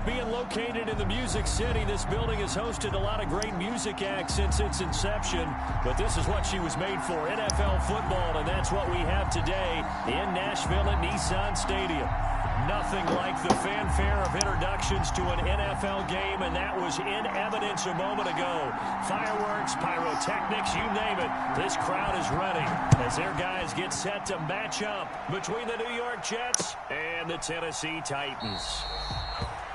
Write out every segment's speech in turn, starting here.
Being located in the Music City, this building has hosted a lot of great music acts since its inception. But this is what she was made for, NFL football, and that's what we have today in Nashville at Nissan Stadium. Nothing like the fanfare of introductions to an NFL game, and that was in evidence a moment ago. Fireworks, pyrotechnics, you name it. This crowd is ready as their guys get set to match up between the New York Jets and the Tennessee Titans.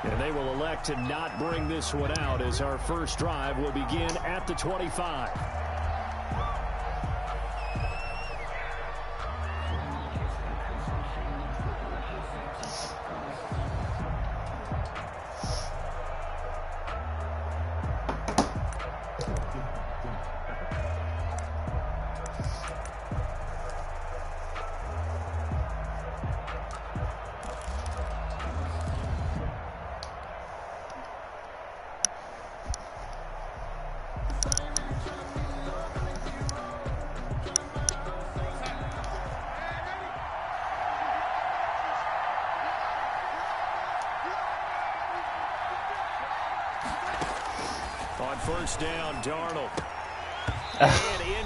And they will elect to not bring this one out as our first drive will begin at the 25. On first down, Darnold. And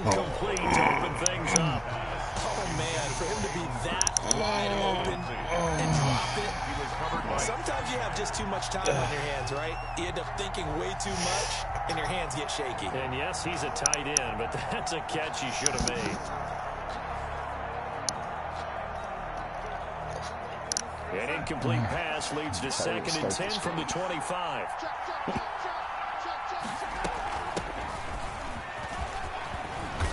incomplete to open things up. Oh, man, for him to be that wide open and drop it. Sometimes you have just too much time on your hands, right? You end up thinking way too much, and your hands get shaky. And, yes, he's a tight end, but that's a catch he should have made. An incomplete pass leads to 2nd and 10 from the 25.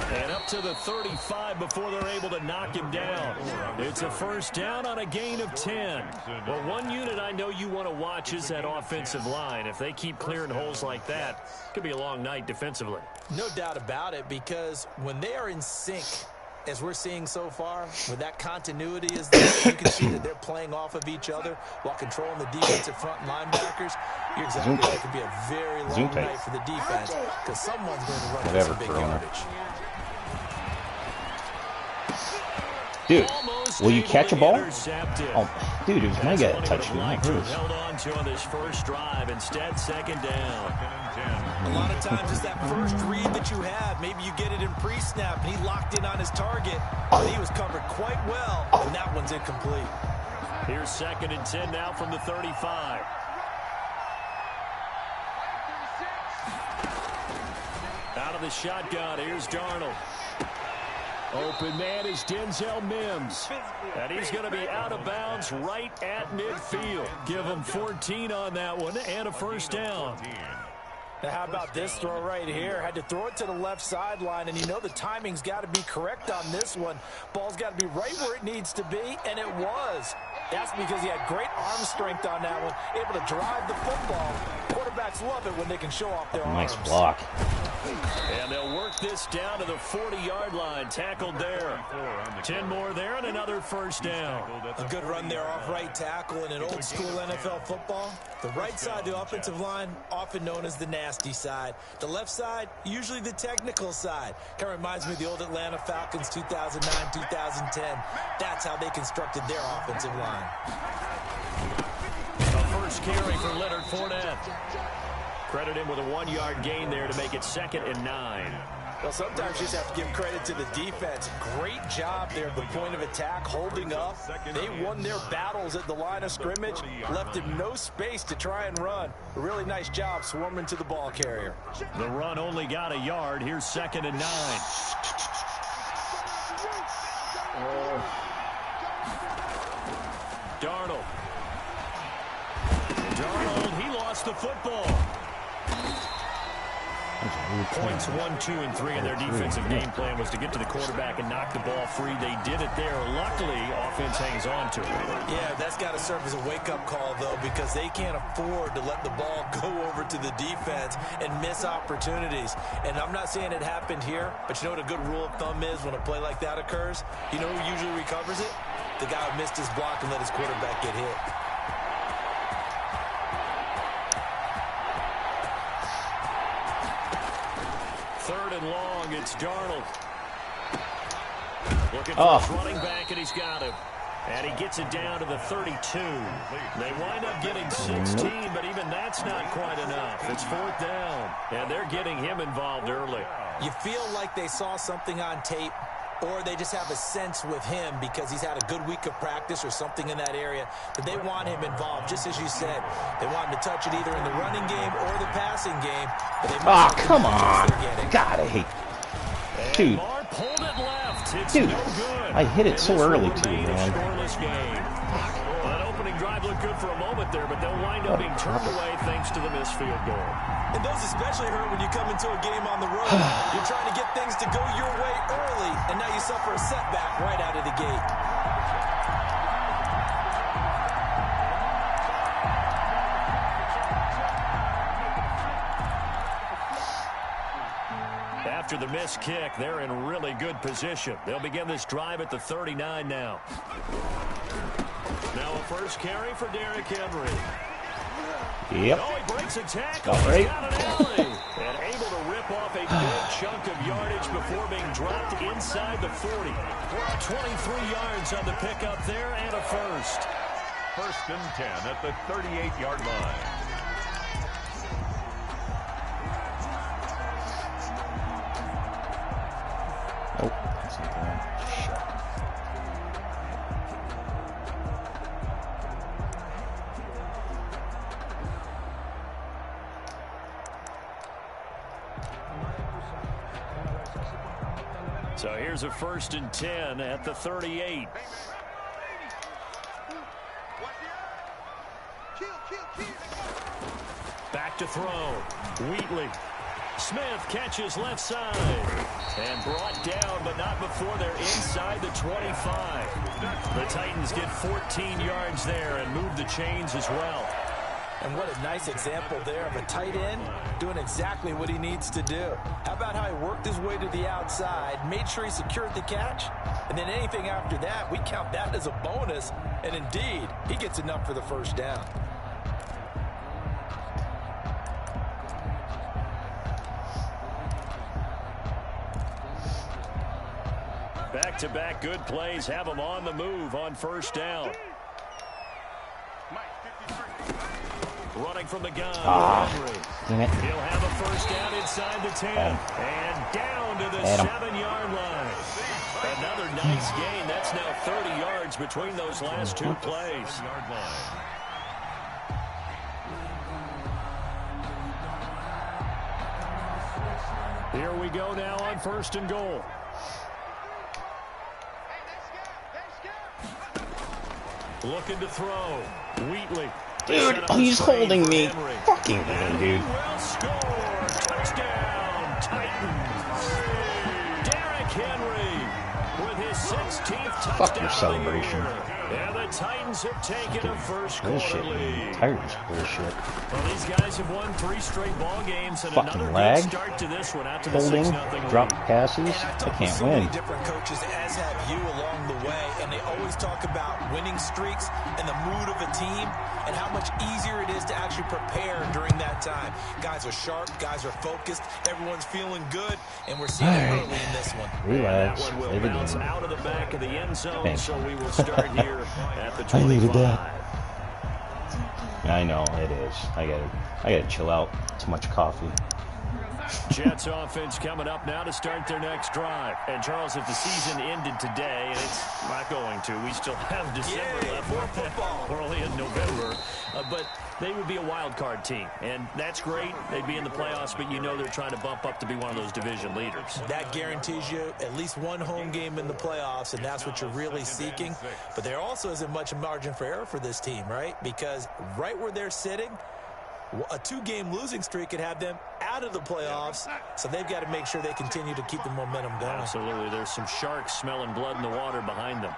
And up to the 35 before they're able to knock him down. It's a first down on a gain of 10. Well, one unit I know you want to watch is that offensive line. If they keep clearing holes like that, it could be a long night defensively. No doubt about it, because when they are in sync, as we're seeing so far, when that continuity is there, you can see that they're playing off of each other while controlling the defensive front linebackers. You're exactly right. It could be a very long night for the defense because someone's going to run some big yardage. Dude, will you catch a ball? Oh, dude, it was going to get a touchdown. Held on to on this first drive. Instead, 2nd down. A lot of times it's that first read that you have. Maybe you get it in pre-snap, and he locked in on his target, but he was covered quite well, and that one's incomplete. Here's 2nd and 10 now from the 35. Out of the shotgun, here's Darnold. Open man is Denzel Mims. And he's going to be out of bounds right at midfield. Give him 14 on that one and a first down. Now, how about this throw right here? Had to throw it to the left sideline, and you know the timing's got to be correct on this one. Ball's got to be right where it needs to be, and it was. That's because he had great arm strength on that one, able to drive the football. Quarterbacks love it when they can show off their arms. Nice block. And they'll work this down to the 40-yard line. Tackled there. 10 more there and another first down. A good run there off right tackle in an old-school NFL football. The right side, the offensive line, often known as the nasty side. The left side, usually the technical side. Kind of reminds me of the old Atlanta Falcons 2009, 2010. That's how they constructed their offensive line. A first carry for Leonard Fournette. Credit him with a 1-yard gain there to make it 2nd and 9. Well, sometimes you just have to give credit to the defense. Great job there at the point of attack, holding up. They won their battles at the line of scrimmage, left him no space to try and run. A really nice job swarming to the ball carrier. The run only got a yard. Here's 2nd and 9. Darnold, he lost the football. Points 1, 2, and 3 in their defensive game plan was to get to the quarterback and knock the ball free. They did it there. Luckily, offense hangs on to it. Yeah, that's got to serve as a wake-up call, though, because they can't afford to let the ball go over to the defense and miss opportunities. And I'm not saying it happened here, but you know what a good rule of thumb is when a play like that occurs? You know who usually recovers it? The guy who missed his block and let his quarterback get hit. Third and long, it's Darnold. Looking for his running back, and he's got him. And he gets it down to the 32. They wind up getting 16, but even that's not quite enough. It's 4th down, and they're getting him involved early. You feel like they saw something on tape, or they just have a sense with him because he's had a good week of practice or something in that area that they want him involved, just as you said. They want him to touch it either in the running game or the passing game. But they come on. God, I hate. Dude. Pulled it left. It's Dude, no good. I hit it so early too, man. Well, that opening drive looked good for a moment there, but they'll wind up being turned away thanks to the missed field goal. And those especially hurt when you come into a game on the road. You're trying to get things to go your way early, and now you suffer a setback right out of the gate. After the missed kick, they're in really good position. They'll begin this drive at the 39 now. Now a first carry for Derrick Henry. Yep. Oh, he breaks a tackle. Right. He's got an alley. And able to rip off a big chunk of yardage before being dropped inside the 40. 23 yards on the pickup there and a first. 1st and 10 at the 38-yard line. Oh, that's not bad. Shit. So here's a 1st and 10 at the 38. Back to throw. Wheatley. Smith catches left side. And brought down, but not before they're inside the 25. The Titans get 14 yards there and move the chains as well. And what a nice example there of a tight end doing exactly what he needs to do. How about how he worked his way to the outside, made sure he secured the catch, and then anything after that, we count that as a bonus. And indeed, he gets enough for the first down. Back-to-back good plays have them on the move on first down. Running from the gun. Damn it. He'll have a first down inside the 10. And down to the 7-yard line. Another nice gain. That's now 30 yards between those last two plays. Here we go now on 1st and goal. Looking to throw. Wheatley. Dude, he's holding me. Fucking man, dude. Will score. Touchdown, Titans. Derrick Henry with his 16th touchdown. Fuck your celebration. And the Titans have taken a first quarter lead. Tired of this bullshit. Well, these guys have won 3 straight ball games and Fucking another lag. good start to this one. Out to the Holding, 6-0 drop lead. passes. I can't so win. many different coaches, as have you, along the way, and they always talk about winning streaks and the mood of a team and how much easier it is to actually prepare during that time. Guys are sharp, guys are focused, everyone's feeling good, and we're seeing it early in this one. Relax. That one will Play the bounce game. out of the back of the end zone, Thanks. so we will start here at the 25. I needed that. I know it is. I gotta chill out. Too much coffee. Jets offense coming up now to start their next drive. And Charles, if the season ended today, and it's not going to, we still have December left. More football. We're only in November. But they would be a wild card team. And that's great. They'd be in the playoffs, but you know they're trying to bump up to be one of those division leaders. That guarantees you at least one home game in the playoffs, and that's what you're really seeking. But there also isn't much margin for error for this team, right? Because right where they're sitting, a 2-game losing streak could have them out of the playoffs, so they've got to make sure they continue to keep the momentum going. Absolutely. There's some sharks smelling blood in the water behind them.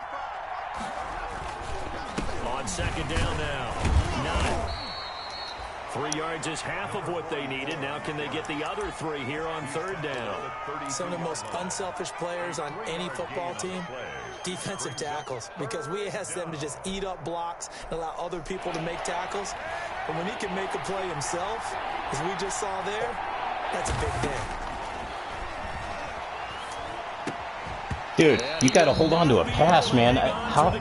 On 2nd down now. 9. 3 yards is half of what they needed. Now can they get the other 3 here on 3rd down? Some of the most unselfish players on any football team, defensive tackles, because we ask them to just eat up blocks and allow other people to make tackles. But when he can make a play himself, as we just saw there, that's a big thing. Dude, you got to hold on to a pass, man. How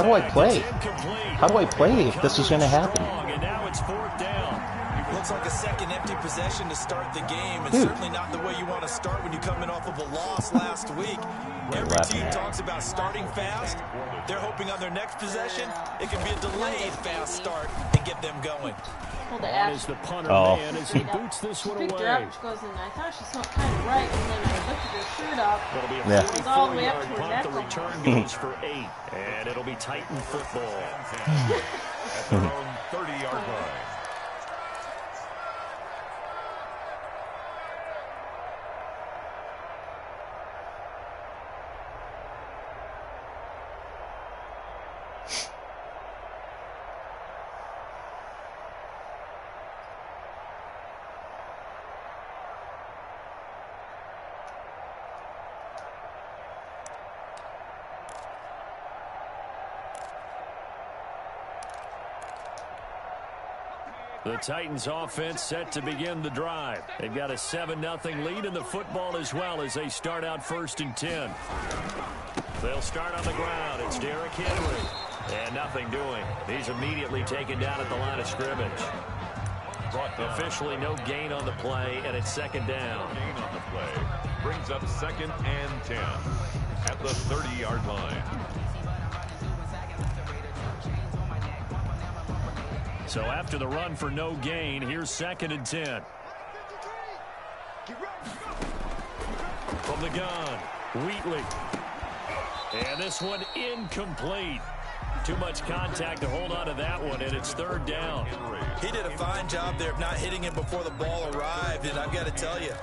do I play? How do I play if this is going to happen? And now it's fourth down. Looks like a second empty possession to start the game, and certainly not the way you want to start when you're coming off of a loss last week. Every team talks about starting fast. They're hoping on their next possession, it can be a delayed fast start and get them going. Is the punter man as he boots this one away. Goes in. I thought she smelled kind of right, and then I lifted her shirt up. It'll be a Yeah. 44-yard punt. The return goes for 8, and it'll be Titan football. At their own 30-yard line. The Titans offense set to begin the drive. They've got a 7-0 lead in the football as well as they start out 1st and 10. They'll start on the ground. It's Derrick Henry. And nothing doing. He's immediately taken down at the line of scrimmage. Officially no gain on the play, and it's 2nd down. Gain on the play brings up 2nd and 10 at the 30-yard line. So after the run for no gain, here's 2nd and 10. From the gun, Wheatley. And this one incomplete. Too much contact to hold on to that one, and it's 3rd down. He did a fine job there of not hitting him before the ball arrived, and I've got to tell you,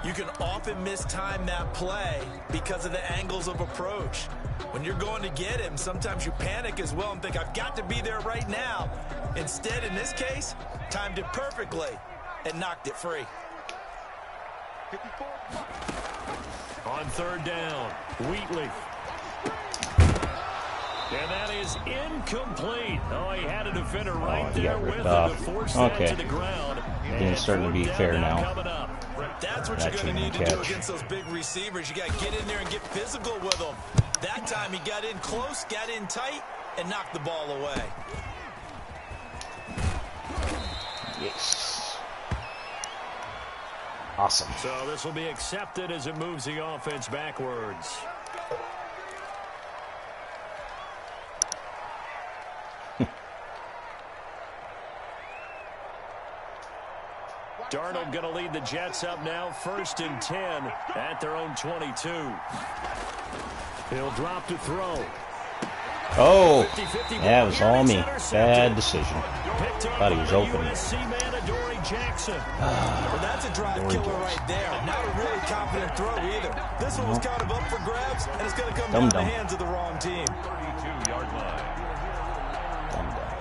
you can often mistime that play because of the angles of approach. When you're going to get him, sometimes you panic as well and think, I've got to be there right now. Instead, in this case, timed it perfectly and knocked it free. On 3rd down, Wheatley. And that is incomplete. Oh, he had a defender right there with him to force that to the ground. It's starting to be fair now. That's what you're going to need to do against those big receivers. You got to get in there and get physical with them. That time he got in close, got in tight, and knocked the ball away. Yes. Awesome. So this will be accepted as it moves the offense backwards. Darnold going to lead the Jets up now, 1st and 10 at their own 22. He'll drop to throw. Oh, that was all me. Bad decision. Thought he was open. Well, that's a drive killer right there. Not a really confident throw either. This one was kind of up for grabs, and it's going to come down the hands of the wrong team. 32-yard line.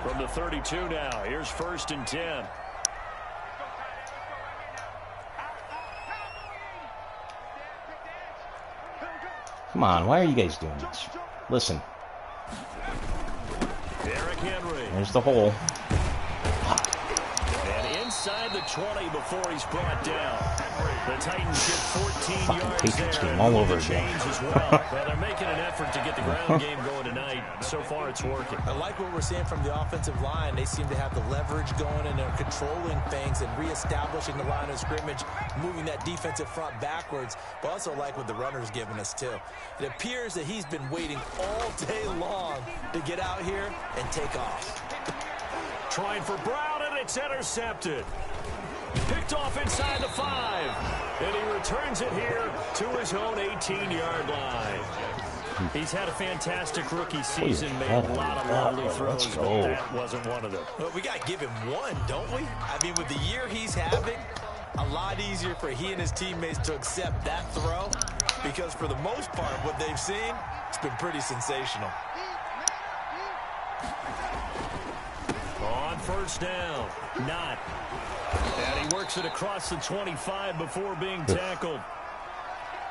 From the 32 now, here's 1st and 10. Come on, why are you guys doing this? Listen. Derrick Henry. There's the hole. And inside the 20 before he's brought down. The Titans get 14 yards Patriots there. game all over again. As well. Well, they're making an effort to get the ground game going tonight. So far, it's working. I like what we're seeing from the offensive line. They seem to have the leverage going, and they're controlling things and reestablishing the line of scrimmage, moving that defensive front backwards. But also like what the runner's giving us, too. It appears that he's been waiting all day long to get out here and take off. Trying for Brown, and it's intercepted. Picked off inside the 5. And he returns it here to his own 18-yard line. He's had a fantastic rookie season, made a lot of lovely throws, but that wasn't one of them. Well, we got to give him one, don't we? I mean, with the year he's having, a lot easier for he and his teammates to accept that throw, because for the most part, what they've seen, it's been pretty sensational. On 1st down, not. And he works it across the 25 before being tackled.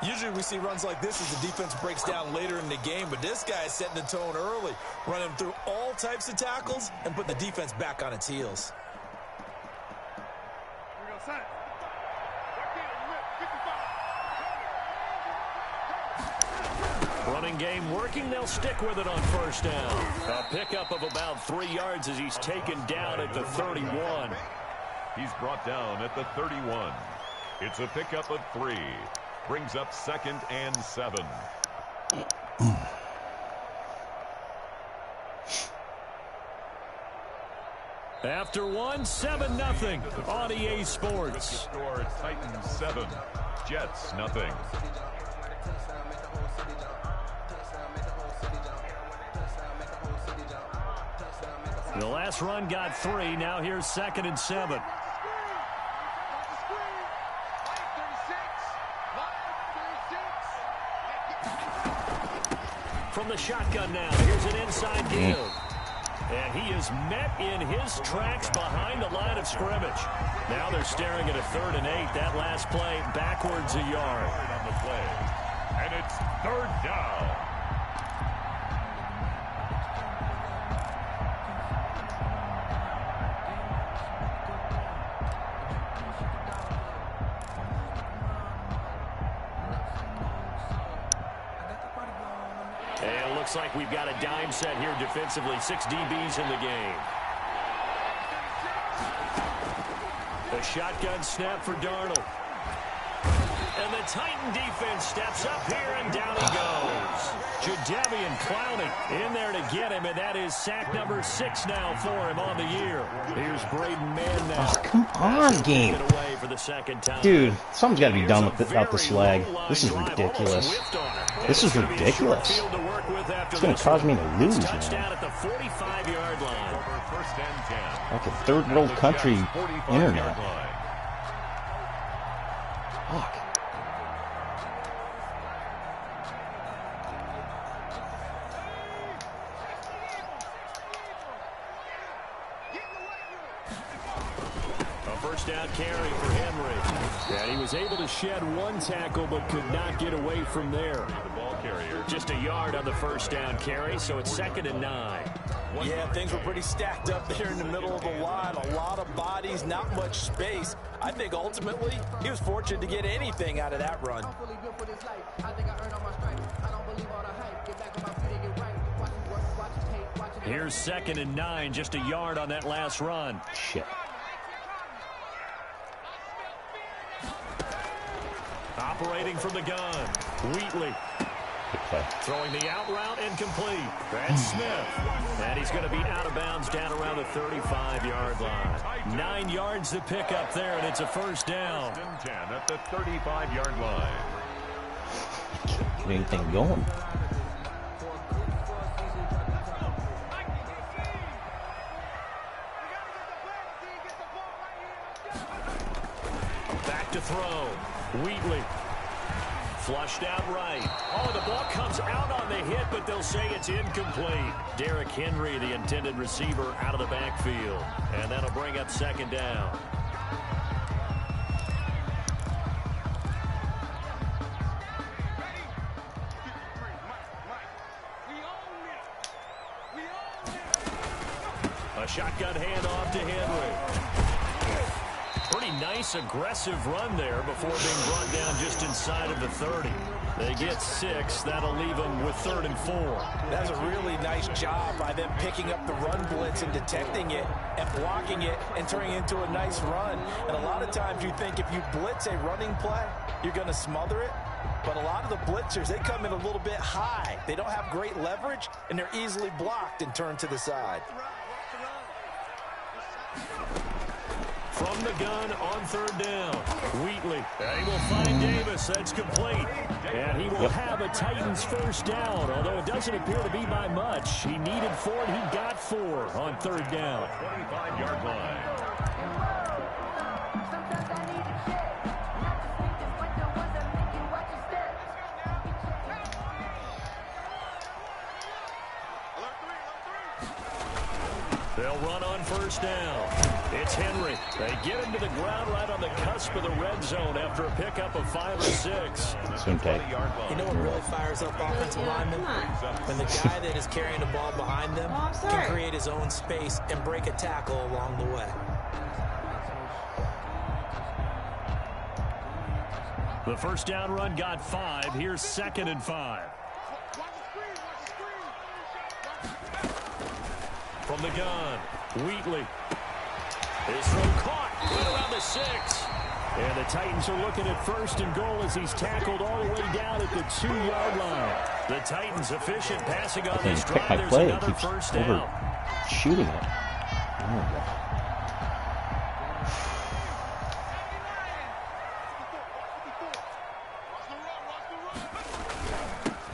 Usually we see runs like this as the defense breaks down later in the game, but this guy is setting the tone early, running through all types of tackles and put the defense back on its heels. Running game working. They'll stick with it on first down. A pickup of about 3 yards as he's taken down at the 31. He's brought down at the 31. It's a pickup of 3. Brings up 2nd and 7. After 7-0 on EA Sports. Score, it's Titans 7, Jets nothing. The last run got 3. Now here's 2nd and 7. From the shotgun now, here's an inside give. And he is met in his tracks behind the line of scrimmage. Now they're staring at a 3rd and 8. That last play backwards a yard. On the play. And it's 3rd down. And it looks like we've got a dime set here defensively. 6 DBs in the game. The shotgun snap for Darnold. And the Titan defense steps up here, and down he goes. Jadeveon Clowney in there to get him, and that is sack number 6 now for him on the year. Here's Braden Mann now. Oh, come on, game. Away for the 2nd time. Dude, something's got to be done without the slag. This is ridiculous. This is ridiculous. It's going to cause me to lose, man. At the 45-yard line. Like a third world country internet. Fuck. A first down carry for Henry. And he was able to shed 1 tackle but could not get away from there. The ball carrier. Just a yard on the first down carry, so it's 2nd and 9. Yeah, things were pretty stacked up there in the middle of the line. A lot of bodies, not much space. I think ultimately he was fortunate to get anything out of that run. Here's 2nd and 9, just a yard on that last run. Shit. Operating from the gun, Wheatley. Throwing the out route incomplete. That's Smith. And he's going to be out of bounds down around the 35-yard line. 9 yards to pick up there, and it's a first down. 10 at the 35-yard line. Can't get anything going. Back to throw. Wheatley. Flushed out right. Oh, the ball comes out on the hit, but they'll say it's incomplete. Derrick Henry, the intended receiver, out of the backfield. And that'll bring up 2nd down. A shotgun handoff to Henry. Pretty nice, aggressive run there before being brought down just inside of the 30. They get 6. That'll leave them with 3rd and 4. That's a really nice job by them picking up the run blitz and detecting it and blocking it and turning it into a nice run. And a lot of times you think if you blitz a running play, you're going to smother it. But a lot of the blitzers, they come in a little bit high. They don't have great leverage, and they're easily blocked and turned to the side. From the gun on 3rd down. Wheatley. He will find Davis. That's complete. And he will have a Titans first down, although it doesn't appear to be by much. He needed 4, and he got 4 on 3rd down. 25-yard line. They'll run on first down. It's Henry. They get him to the ground right on the cusp of the red zone after a pickup of 5 or 6. You know what really fires up offensive linemen? When the guy that is carrying the ball behind them can create his own space and break a tackle along the way. The first down run got 5. Here's 2nd and 5. from the gun. Wheatley. His throw caught right around the 6. And the Titans are looking at 1st and goal as he's tackled all the way down at the 2-yard line. The Titans efficient passing on this drive. There's another first down. Shooting it. Oh,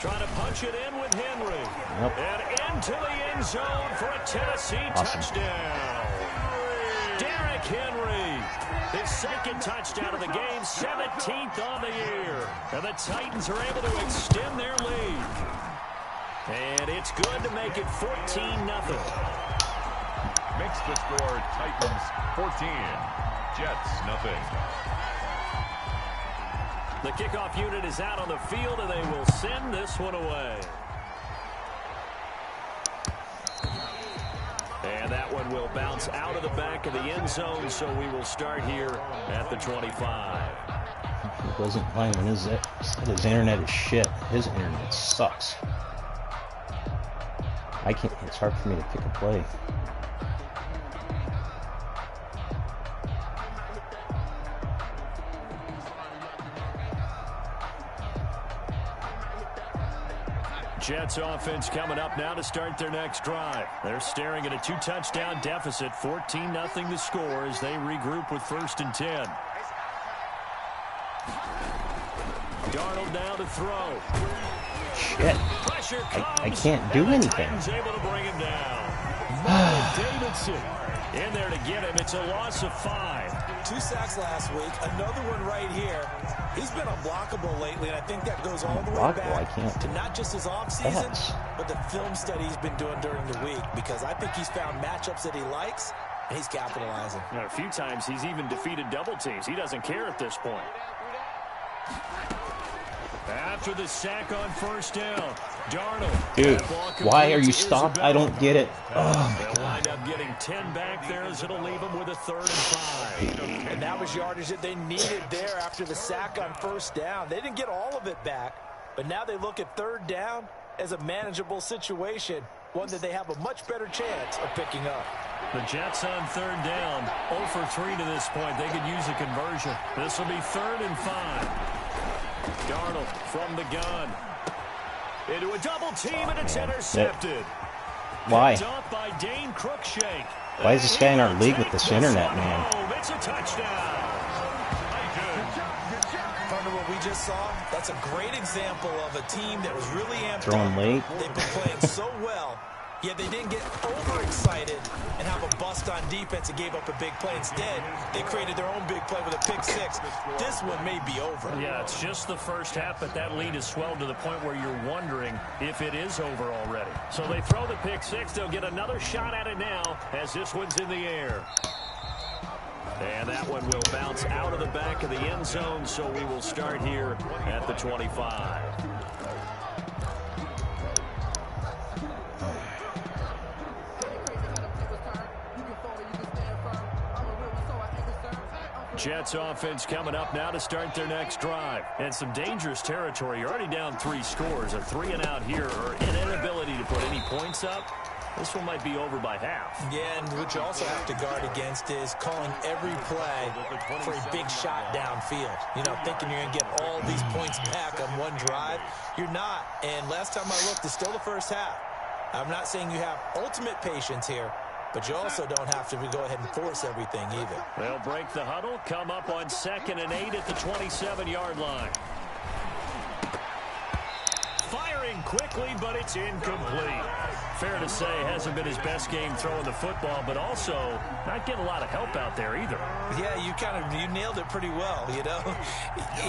trying to punch it in with Henry. Yep. And into the end zone for a Tennessee touchdown. Derrick Henry. His 2nd touchdown of the game, 17th on the year. And the Titans are able to extend their lead. And it's good to make it 14-0. Makes the score Titans 14, Jets nothing. The kickoff unit is out on the field, and they will send this one away. And that one will bounce out of the back of the end zone, so we will start here at the 25. He wasn't playing when his internet is shit. His internet sucks. I can't. It's hard for me to pick a play. Jets offense coming up now to start their next drive. They're staring at a 2-touchdown deficit, 14-0 the score as they regroup with 1st and 10. Darnold now to throw. Shit. Pressure comes. I can't do anything. Able to bring him down. Mark Davidson in there to get him. It's a loss of 5. 2 sacks last week. Another one right here. He's been unblockable lately, and I think that goes all the way back to not just his offseason, but the film study he's been doing during the week, because I think he's found matchups that he likes, and he's capitalizing. And a few times he's even defeated double teams. He doesn't care at this point. After the sack on 1st down, Darnold. Dude, why are you stopped? I don't get it. Oh, my They'll God. wind up getting 10 back there as it'll leave them with a 3rd and 5. And that was yardage that they needed there after the sack on 1st down. They didn't get all of it back, but now they look at 3rd down as a manageable situation, one that they have a much better chance of picking up. The Jets on 3rd down, 0 for 3 to this point. They could use a conversion. This will be 3rd and 5. Darnold from the gun. Into a double team, and it's intercepted. Why? Picked up by Dane Cruikshank. Why is this guy in our league with this internet, man? It's a touchdown. Partner, what we just saw, that's a great example of a team that was really amped Throwing up. late. They've been playing so well, yet they didn't get overexcited and have a bust on defense and gave up a big play. Instead, they created their own big play with a pick 6. This one may be over. Yeah, it's just the first half, but that lead has swelled to the point where you're wondering if it is over already. So they throw the pick 6. They'll get another shot at it now as this one's in the air. And that one will bounce out of the back of the end zone, so we will start here at the 25. Jets offense coming up now to start their next drive. And some dangerous territory. You're already down 3 scores. A 3-and-out here, or an inability to put any points up. This one might be over by half. Yeah, and what you also have to guard against is calling every play for a big shot downfield. You know, thinking you're going to get all these points back on one drive. You're not. And last time I looked, it's still the first half. I'm not saying you have ultimate patience here, but you also don't have to go ahead and force everything either. They'll break the huddle, come up on 2nd and 8 at the 27-yard line. Firing quickly, but it's incomplete. Fair to say, hasn't been his best game throwing the football, but also not getting a lot of help out there either. Yeah, you nailed it pretty well, you know.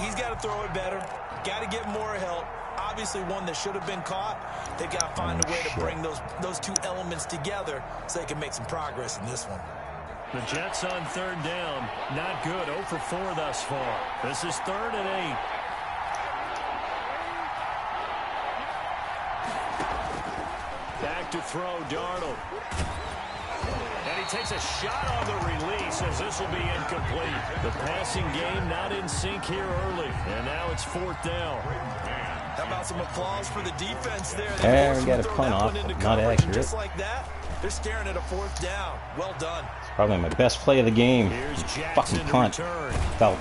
He's got to throw it better, got to get more help. Obviously one that should have been caught. They've got to find a way to bring those two elements together so they can make some progress in this one. The Jets on 3rd down, not good. 0 for 4 thus far. This is 3rd and 8. Back to throw, Darnold. And he takes a shot on the release as this will be incomplete. The passing game not in sync here early. And now it's 4th down. How about some applause for the defense there? There, we got a punt off, not accurate. Just like that, They're staring at a 4th down. Well done. It's probably my best play of the game. Fucking cunt. Without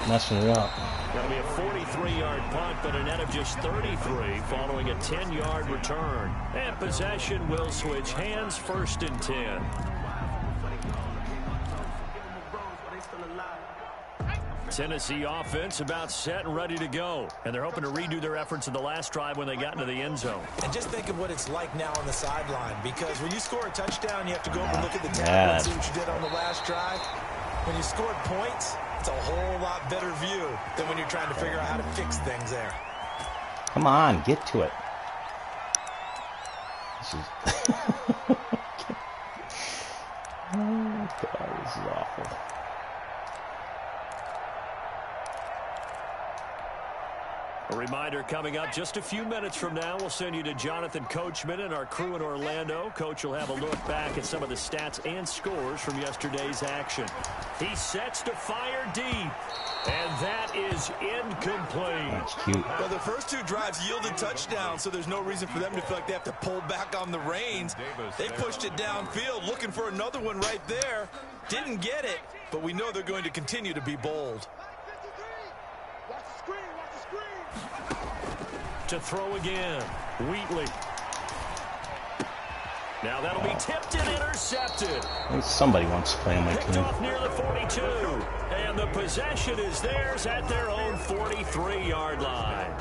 messing it up. That'll be a 43-yard punt, but a net of just 33 following a 10-yard return. And possession will switch hands, 1st and 10. Tennessee offense about set and ready to go. And they're hoping to redo their efforts in the last drive when they got into the end zone. And just think of what it's like now on the sideline, because when you score a touchdown, you have to go over and look at the tackle and see what you did on the last drive. When you scored points, it's a whole lot better view than when you're trying to figure out how to fix things there. Come on, get to it. This is... oh, God, this is awful. A reminder coming up just a few minutes from now. We'll send you to Jonathan Coachman and our crew in Orlando. Coach will have a look back at some of the stats and scores from yesterday's action. He sets to fire deep, and that is incomplete. That's cute. Well, the first 2 drives yielded touchdowns, so there's no reason for them to feel like they have to pull back on the reins. They pushed it downfield, looking for another one right there. Didn't get it, but we know they're going to continue to be bold. To throw again, Wheatley. Now that'll be tipped and intercepted. I think somebody wants to play on my Picked team. off near the 42. And the possession is theirs at their own 43-yard line.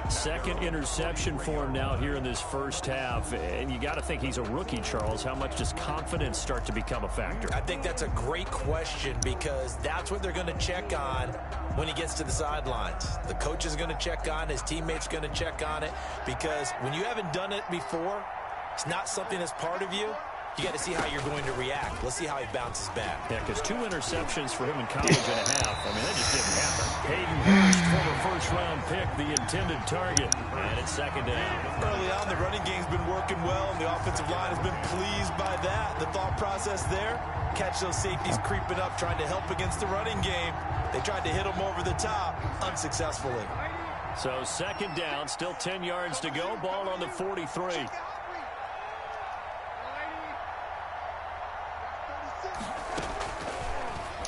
2nd interception for him now here in this first half. And you got to think he's a rookie, Charles. How much does confidence start to become a factor? I think that's a great question, because that's what they're going to check on when he gets to the sidelines. The coach is going to check on, his teammates going to check on it, because when you haven't done it before, it's not something that's part of you. You got to see how you're going to react. Let's see how he bounces back. Yeah, because 2 interceptions for him in college and a half. I mean, that just didn't happen. Hayden Hurst, former first-round pick, the intended target. And it's 2nd down. Early on, the running game's been working well, and the offensive line has been pleased by that. The thought process there, catch those safeties creeping up, trying to help against the running game. They tried to hit them over the top, unsuccessfully. So 2nd down, still 10 yards to go. Ball on the 43.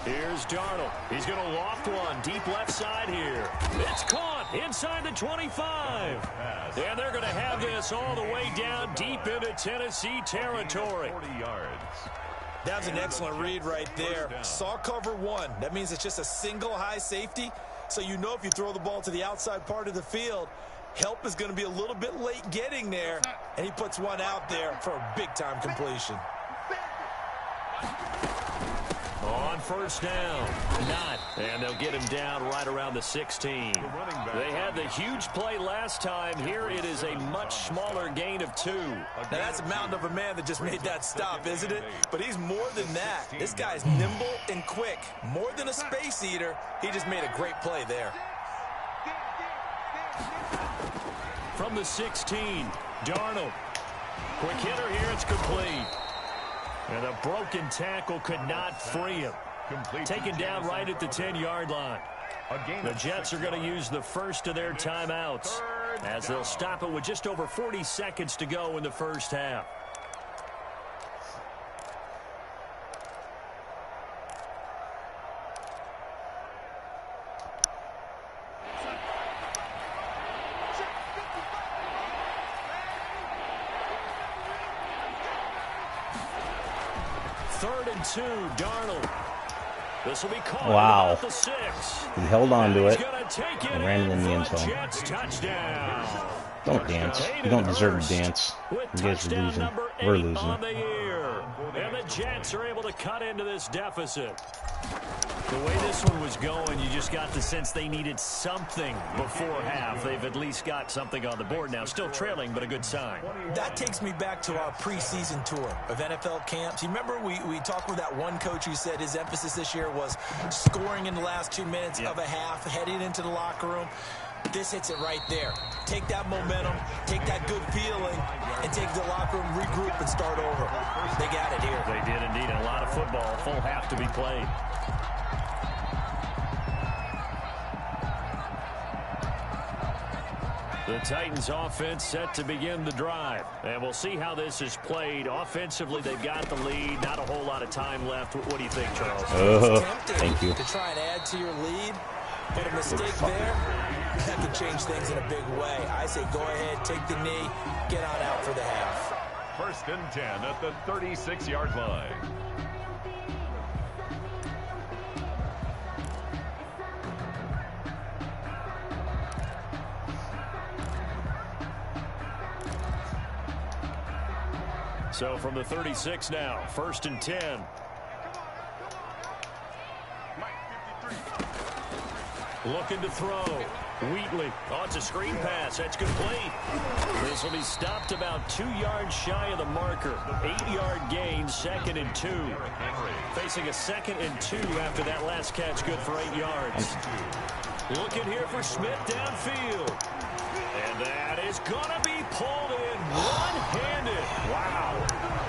Here's Darnold. He's going to loft one deep left side here. It's caught inside the 25. And they're going to have this all the way down deep into Tennessee territory. 40 yards. That's an excellent read right there. Saw cover 1. That means it's just a single high safety. So you know if you throw the ball to the outside part of the field, help is going to be a little bit late getting there. And he puts one out there for a big-time completion. On 1st down, not. And they'll get him down right around the 16. They had the huge play last time. Here it is a much smaller gain of 2. Now that's a mountain of a man that just made that stop, isn't it? But he's more than that. This guy's nimble and quick. More than a space eater, he just made a great play there. From the 16, Darnold. Quick hitter here, it's complete. And a broken tackle could not free him. Taken down right at the 10-yard line. The Jets are going to use the first of their timeouts, as they'll stop it with just over 40 seconds to go in the first half. Third and 2, Darnold. This will be caught at the 6. He held on to it and and ran it in the end zone. Jets touchdown. Don't dance. You don't deserve to dance. You guys are losing. We're losing. On the year. And the Jets are able to cut into this deficit. The way this one was going, you just got the sense they needed something before half. They've at least got something on the board now. Still trailing, but a good sign. That takes me back to our preseason tour of NFL camps. You remember we talked with that one coach who said his emphasis this year was scoring in the last 2 minutes of a half, heading into the locker room. This hits it right there. Take that momentum, take that good feeling, and take the locker room, regroup, and start over. They got it here. They did indeed. A lot of football, full half to be played. The Titans offense set to begin the drive. And we'll see how this is played. Offensively, they've got the lead. Not a whole lot of time left. What do you think, Charles? Thank you. To try and add to your lead, but a mistake there, that could change things in a big way. I say go ahead, take the knee, get on out for the half. 1st and 10 at the 36-yard line. So from the 36 now, 1st and 10. Looking to throw. Wheatley. Oh, it's a screen pass. That's complete. This will be stopped about 2 yards shy of the marker. 8-yard gain, 2nd and 2. Facing a 2nd and 2 after that last catch, good for 8 yards. Looking here for Smith downfield. And that is going to be pulled in one-handed. Wow.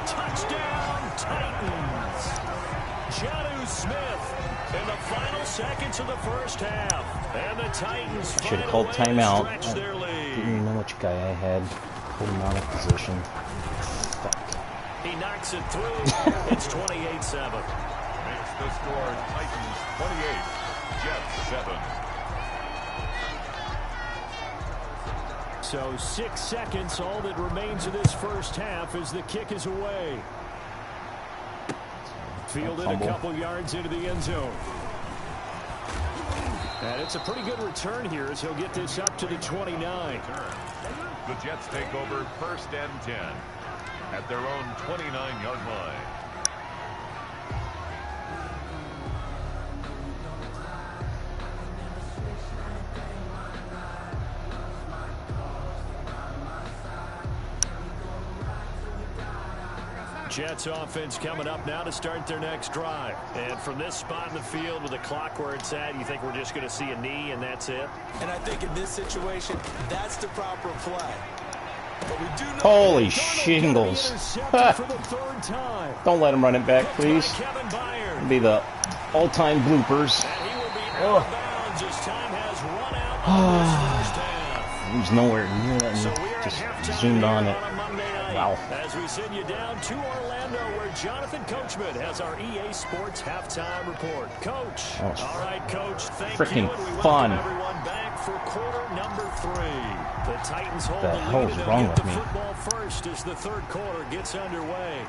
Touchdown, Titans. Jonnu Smith in the final seconds of the first half. And the Titans should have called timeout. I didn't even know which guy I had. Put him out of position. Fuck. He knocks it through. It's 28-7. Makes the score Titans 28, Jets 7. So 6 seconds, all that remains of this first half as the kick is away. Fielded a couple yards into the end zone. And it's a pretty good return here as he'll get this up to the 29. The Jets take over 1st and 10 at their own 29-yard line. Jets offense coming up now to start their next drive. And from this spot in the field with the clock where it's at, you think we're just going to see a knee and that's it? And I think in this situation, that's the proper play. But we do know holy shingles. Don't let him run it back, please. It'll be the all-time bloopers. He was nowhere near it and just zoomed on it. Wow. As we send you down to Orlando, where Jonathan Coachman has our EA Sports halftime report. Coach. All right, Coach. Thank you. Freaking fun. Everyone back for quarter number 3. The Titans hold the hell's lead wrong and with get me? the football first as the third quarter gets underway.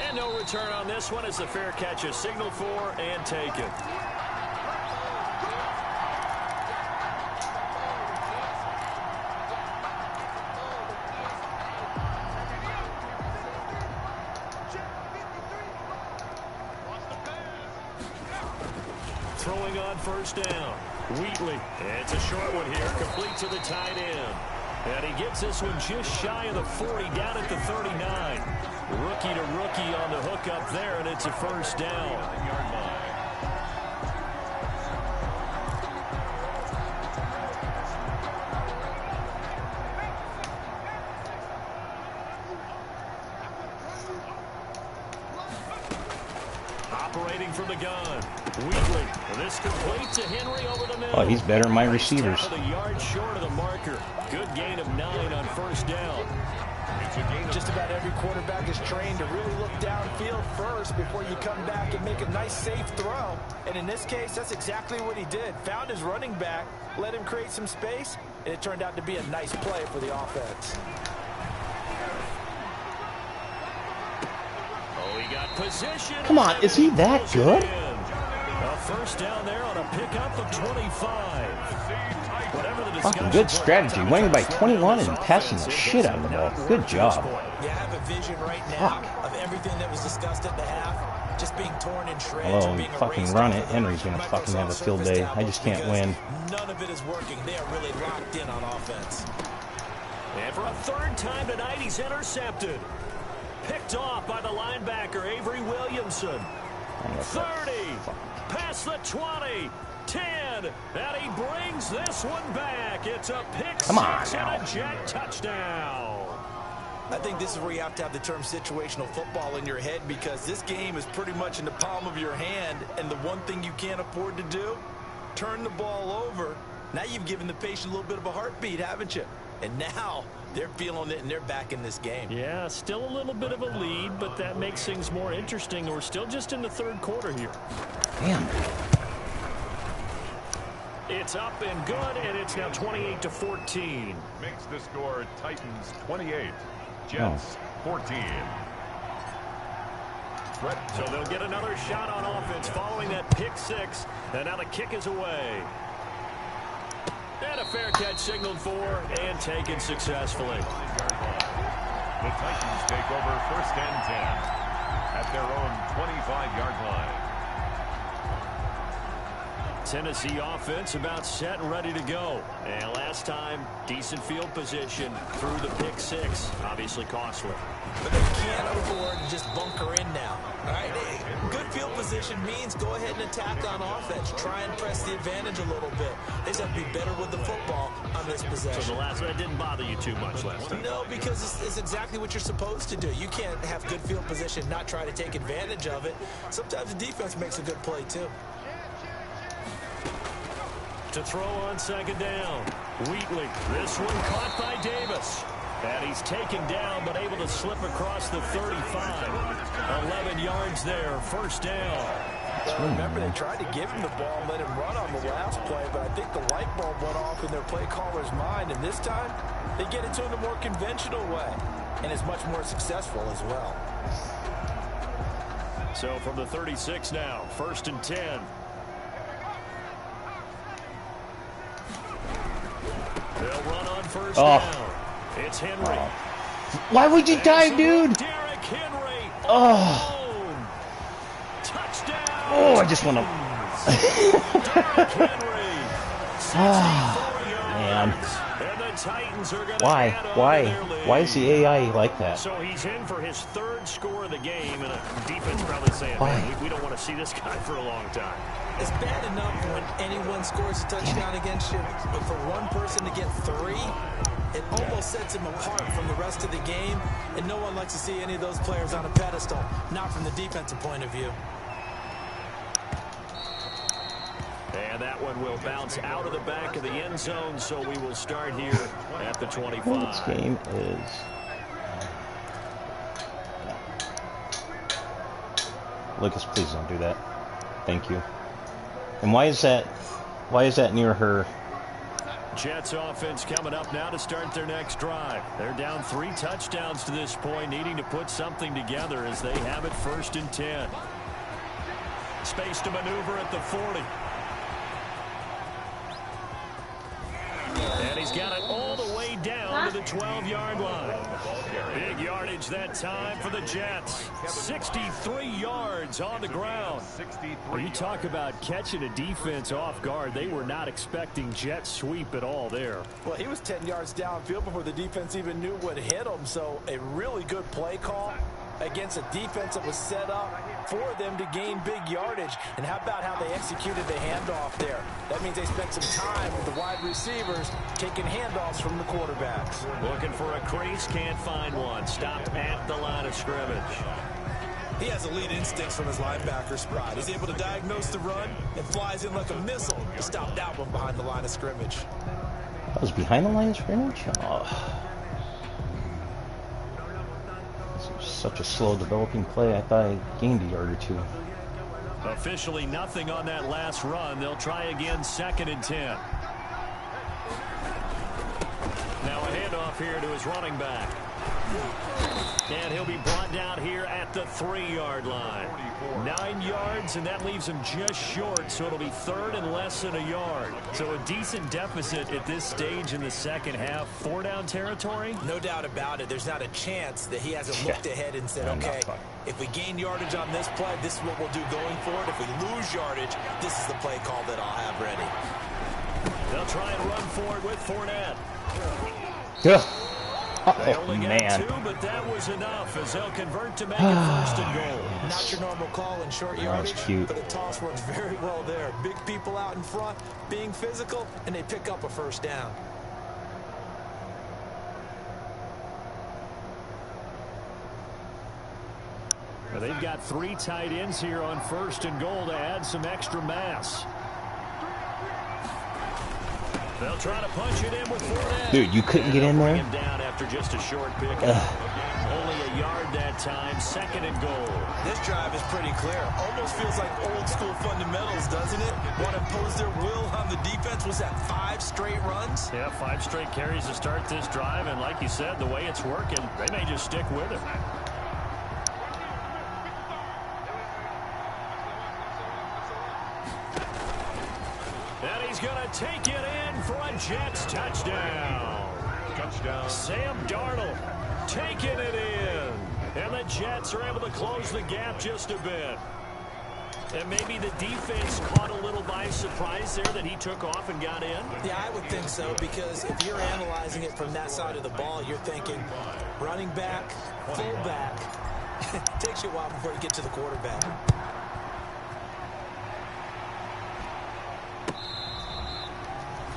And no return on this one as the fair catch is signaled for and taken. Throwing on first down. Wheatley. It's a short one here. Complete to the tight end. And he gets this one just shy of the 40, down at the 39. Rookie to rookie on the hook up there, and it's a first down. Operating from the gun. Wheatley. This complete to Henry over the middle. Oh, he's better than my receivers. A yard short of the marker. Good gain of 9 on first down. Just about every quarterback is trained to really look downfield first before you come back and make a nice, safe throw. And in this case, that's exactly what he did. Found his running back, let him create some space, and it turned out to be a nice play for the offense. Oh, he got position. Come on, is he that good? A first down there on a pickup of 25. Fucking good strategy. Winning by 21 and passing the shit out of the ball. Good job. You have a vision right now of everything that was discussed at the half, just being torn in shreds. Oh, fucking run it. Henry's gonna fucking have a field day. I just can't win. None of it is working. They are really locked in on offense. And for a third time tonight, he's intercepted. Picked off by the linebacker, Avery Williamson. 30, past the 20, 10, and he brings this one back. It's a pick six and a Jet touchdown. I think this is where you have to have the term situational football in your head, because this game is pretty much in the palm of your hand, and the one thing you can't afford to do, turn the ball over, Now you've given the patient a little bit of a heartbeat, haven't you? And now they're feeling it and they're back in this game. Yeah, still a little bit of a lead, but that makes things more interesting. We're still just in the third quarter here. Damn. It's up and good, and it's now 28-14. Makes the score Titans 28, Jets 14. So they'll get another shot on offense following that pick six. And now the kick is away. And a fair catch signaled for and taken successfully. The Titans take over 1st and 10 at their own 25-yard line. Tennessee offense about set and ready to go. And last time, decent field position through the pick six. Obviously costly. But they can't afford to just bunker in now. All right, good field position means go ahead and attack on offense. Try and press the advantage a little bit. They just have to be better with the football on this possession. So the last one didn't bother you too much last time? No, because it's exactly what you're supposed to do. You can't have good field position, not try to take advantage of it. Sometimes the defense makes a good play, too. To throw on 2nd down. Wheatley. This one caught by Davis. And he's taken down, but able to slip across the 35. 11 yards there. 1st down. Remember, they tried to give him the ball and let him run on the last play, but I think the light bulb went off in their play caller's mind. And this time, they get it to him the more conventional way. And it's much more successful as well. So from the 36 now. 1st and 10. They'll run on 1st down. It's Henry. Why would you dive, dude? Derrick Henry. Oh. Touchdown. Oh, I just want to. Derrick Henry. 64 Man. And the Titans are going to Why? add on Why? to their lead. Why is the AI like that? So he's in for his 3rd score of the game, and a defense probably saying, Why? man, we don't want to see this guy for a long time. It's bad enough when anyone scores a touchdown against you, but for one person to get 3, it almost sets him apart from the rest of the game, and no one likes to see any of those players on a pedestal, not from the defensive point of view. And that one will bounce out of the back of the end zone, so we will start here at the 25. This game is... Lucas, please don't do that. Thank you. And why is that near her? Jets offense coming up now to start their next drive. They're down 3 touchdowns to this point, needing to put something together as they have it 1st and 10. Space to maneuver at the 40. And he's got it all the way down to the 12-yard line. Big yardage that time for the Jets. 63 yards on the ground. When you talk about catching a defense off guard, they were not expecting jet sweep at all there. Well, he was 10 yards downfield before the defense even knew what hit him, so a really good play call against a defense that was set up for them to gain big yardage. And how about how they executed the handoff there? That means they spent some time with the wide receivers taking handoffs from the quarterbacks. Looking for a crease, can't find one. Stopped at the line of scrimmage. He has elite instincts from his linebacker spot. He's able to diagnose the run and flies in like a missile to stop that one behind the line of scrimmage. That was behind the line of scrimmage? Oh. Such a slow developing play. I thought I gained a yard or 2. Officially nothing on that last run. They'll try again 2nd and 10. Now a handoff here to his running back. And he'll be brought down here at the 3-yard line. 9 yards, and that leaves him just short, so it'll be 3rd and less than a yard. So a decent deficit at this stage in the second half. 4-down territory? No doubt about it. There's not a chance that he hasn't looked ahead and said, okay, if we gain yardage on this play, this is what we'll do going forward. If we lose yardage, this is the play call that I'll have ready. They'll try and run for it with Fournette. Yeah. They only got Man. 2, but that was enough as they'll convert to make it 1st and goal. Not your normal call in short That yardage, was cute. but the toss works very well there. Big people out in front, being physical, and they pick up a 1st down. Well, they've got 3 tight ends here on 1st and goal to add some extra mass. They'll try to punch it in with Fournette. Dude, you couldn't get in there? Bring him down after just a short pick. Only a yard that time, 2nd and goal. This drive is pretty clear. Almost feels like old school fundamentals, doesn't it? Want to impose their will on the defense. Was that 5 straight runs? Yeah, 5 straight carries to start this drive. And like you said, the way it's working, they may just stick with it. And he's going to take it in for a Jets touchdown. Touchdown. Sam Darnold taking it in. And the Jets are able to close the gap just a bit. And maybe the defense caught a little by surprise there that he took off and got in. Yeah, I would think so, because if you're analyzing it from that side of the ball, you're thinking running back, fullback. It takes you a while before you get to the quarterback.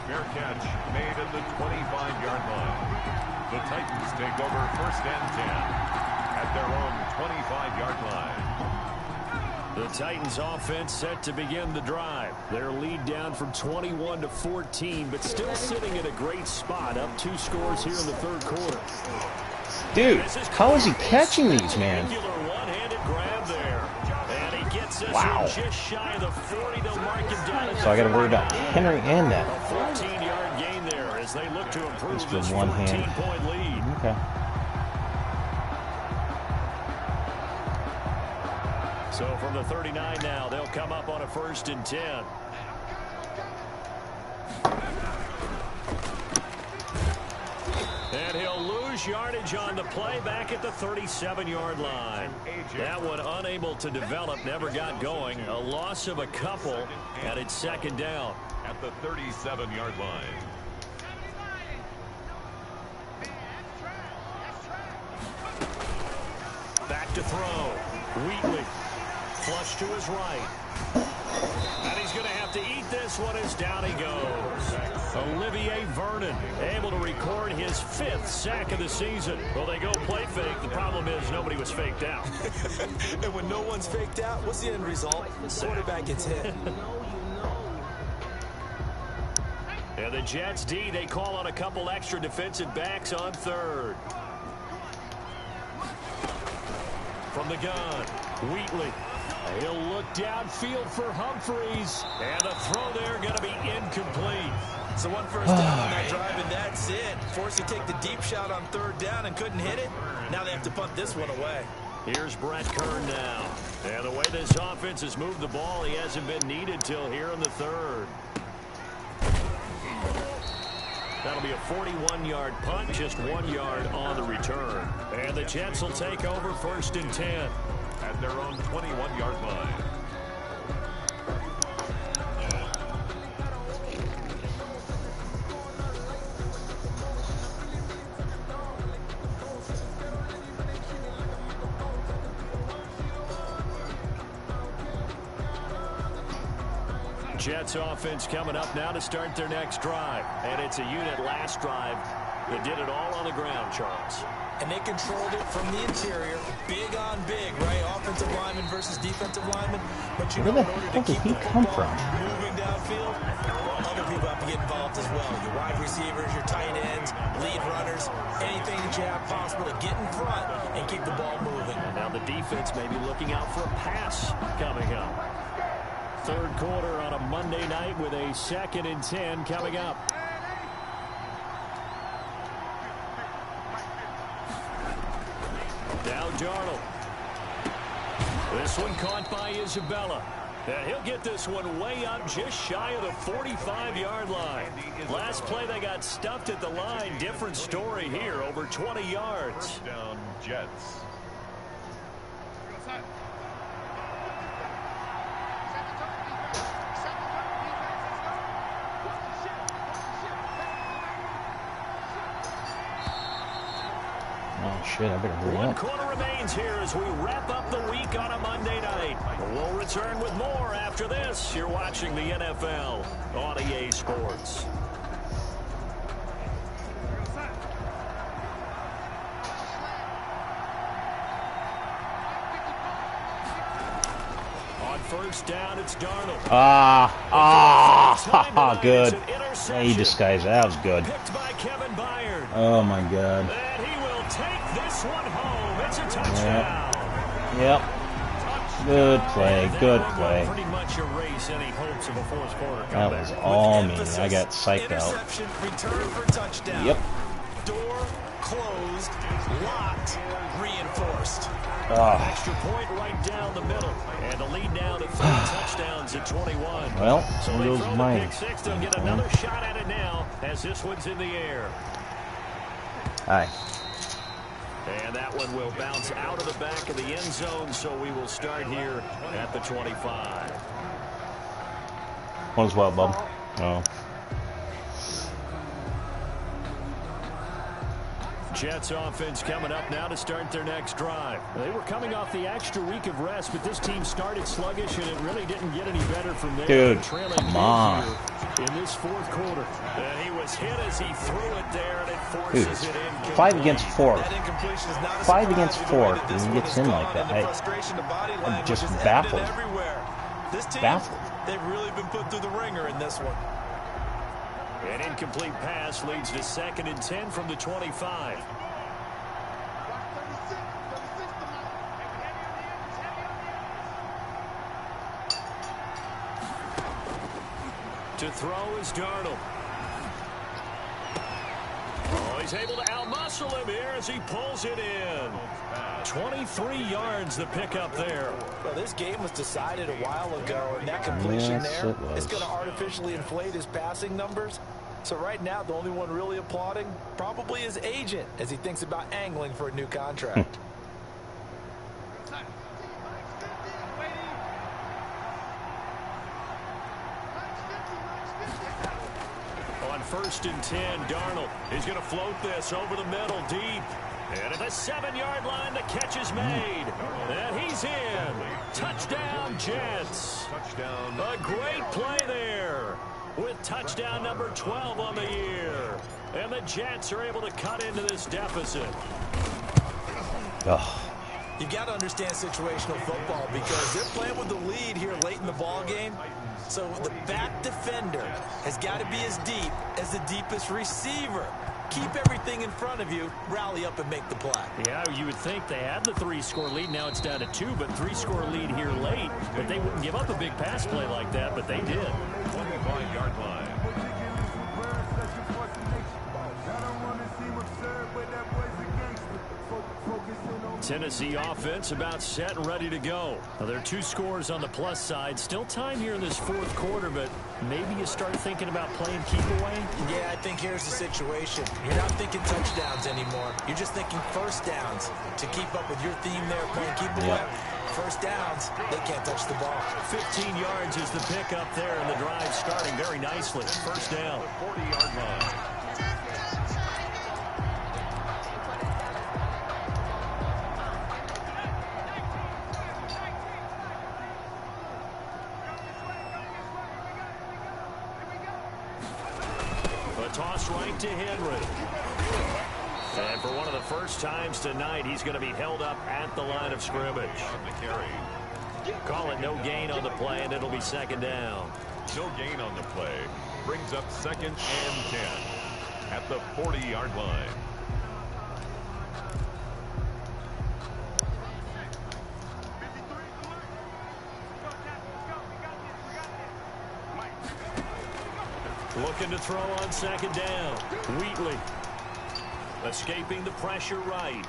Fair catch made at the 25-yard line. The Titans take over 1st and 10 at their own 25-yard line. The Titans offense set to begin the drive. Their lead down from 21 to 14, but still sitting in a great spot, up 2 scores here in the 3rd quarter. Dude, how is he catching these, man? One-handed grab there. And he gets this Wow. one just shy of the 40. They'll mark him down. So I got to worry about Henry and that. A 14-yard gain there as they look to improve Just this with one hand. 14-point lead. Okay. So from the 39 now, they'll come up on a 1st and 10. And he'll lose yardage on the play back at the 37-yard line. That one unable to develop, never got going. A loss of a couple, and it's 2nd down. At the 37-yard line. Back to throw. Wheatley. Flush to his right. And he's going to have to eat this one as down he goes. Olivier Vernon able to record his 5th sack of the season. Well, they go play fake. The problem is nobody was faked out. And when no one's faked out, what's the end result? The quarterback gets hit. And the Jets D, they call on a couple extra defensive backs on 3rd. From the gun, Wheatley. He'll look downfield for Humphreys. And the throw there going to be incomplete. So 1 first down on that drive, and that's it. Forced to take the deep shot on 3rd down and couldn't hit it. Now they have to punt this one away. Here's Brett Kern now. And the way this offense has moved the ball, he hasn't been needed till here in the 3rd. That'll be a 41-yard punt, just 1 yard on the return. And the Jets will take over 1st and 10. At their own 21-yard line. Jets offense coming up now to start their next drive. And it's a unit last drive that did it all on the ground, Charles. And they controlled it from the interior. Big on big, right? Offensive lineman versus defensive lineman. But you know, Where the in order hell to did keep he the come football from? moving downfield, other people have to get involved as well. Your wide receivers, your tight ends, lead runners, anything that you have possible to get in front and keep the ball moving. And now the defense may be looking out for a pass coming up. 3rd quarter on a Monday night with a 2nd and 10 coming up. Now Darnold. This one caught by Isabella. And he'll get this one way up just shy of the 45-yard line. Last play they got stuffed at the line. Different story here, over 20 yards. 1st down, Jets. Oh, shit, I better hurry One up. quarter remains here as we wrap up the week on a Monday night. We'll return with more after this. You're watching the NFL on EA Sports. On first down, it's Darnold. Good. Yeah, he disguised that. That was good. Picked by Kevin Byard. Oh, my God. And he will take this one home. It's a touchdown. Yep. Good play. Good play. Pretty much erase any hopes of a fourth quarter That comeback. was all me. I got psyched out. Return for touchdown. Yep. Door closed, locked, reinforced. Extra point right down the middle. And the lead down to 3 touchdowns at 21. Well, so there they goes throw mine. the pick six. They'll get another shot at it now as this one's in the air. Hi. And that one will bounce out of the back of the end zone, so we will start here at the 25. One as well, bub. Oh. Jets offense coming up now to start their next drive. They were coming off the extra week of rest, but this team started sluggish, and it really didn't get any better from there. Dude, come on. In this fourth quarter. And he was hit as he threw it there, and it forces it in. 5 against 4. 5 against 4, and he gets in like that. I'm just baffled. This team, Baffled. they've really been put through the ringer in this one. An incomplete pass leads to 2nd and 10 from the 25. To throw is Darnold. Oh, he's able to outmuscle him here as he pulls it in. 23 yards the pickup there. Well, this game was decided a while ago, and that completion Yes, there it was. is going to artificially inflate his passing numbers. So right now, the only one really applauding probably his agent as he thinks about angling for a new contract. On 1st and 10, Darnold is going to float this over the middle deep. And at the 7-yard line, the catch is made. And he's in. Touchdown, Jets. Touchdown. A great play there with touchdown number 12 on the year. And the Jets are able to cut into this deficit. Oh. You got to understand situational football because they're playing with the lead here late in the ball game. So the back defender has got to be as deep as the deepest receiver. Keep everything in front of you, rally up and make the play. Yeah, you would think they had the 3-score lead. Now it's down to 2, but 3-score lead here late. But they wouldn't give up a big pass play like that, but they did. 25-yard line. Tennessee offense about set and ready to go. Now, there are 2 scores on the plus side. Still time here in this fourth quarter, but maybe you start thinking about playing keep away? Yeah, I think here's the situation. You're not thinking touchdowns anymore. You're just thinking first downs to keep up with your theme there, playing keep away. Yep. First downs, they can't touch the ball. 15 yards is the pickup there, and the drive starting very nicely. First down. 40-yard line. Toss right to Henry. And for one of the first times tonight, he's going to be held up at the line of scrimmage. Call it no gain on the play, and it'll be 2nd down. No gain on the play. Brings up 2nd and 10 at the 40-yard line. Looking to throw on 2nd down. Wheatley escaping the pressure right.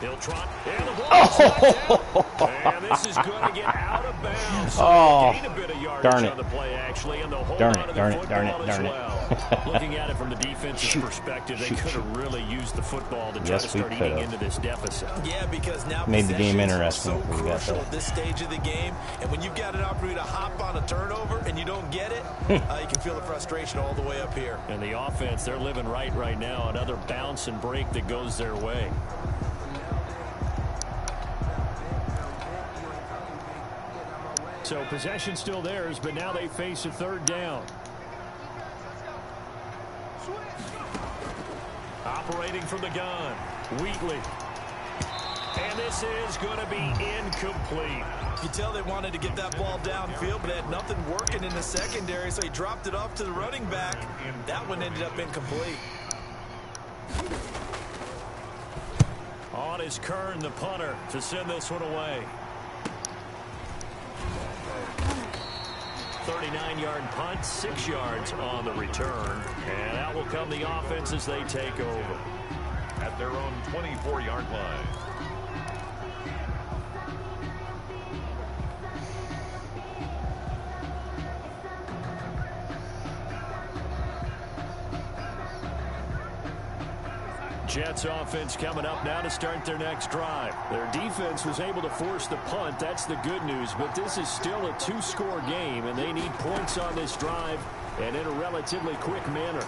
He'll trot, and the ball is knocked out. And this is going to get out of bounds. So Oh, gain a bit of yardage darn it. on the play, actually, and they'll hold Darn on it, to darn the it, darn it, football as darn it. well. Looking at it from the defensive perspective, they could have really used the football to try to start eating into this deficit. Yeah, because now Made the game possession's interesting so if we got crucial that. at this stage of the game. And when you've got an opportunity to hop on a turnover and you don't get it, you can feel the frustration all the way up here. And the offense, they're living right now. Another bounce and break that goes their way. So possession still theirs, but now they face a 3rd down. Operating from the gun, Wheatley. And this is going to be incomplete. You tell they wanted to get that ball downfield, but they had nothing working in the secondary, so he dropped it off to the running back. That one ended up incomplete. On is Kern, the punter, to send this one away. 39-yard punt, 6 yards on the return. And out will come the offense as they take over. At their own 24-yard line. Jets offense coming up now to start their next drive. Their defense was able to force the punt. That's the good news. But this is still a 2-score game, and they need points on this drive and in a relatively quick manner.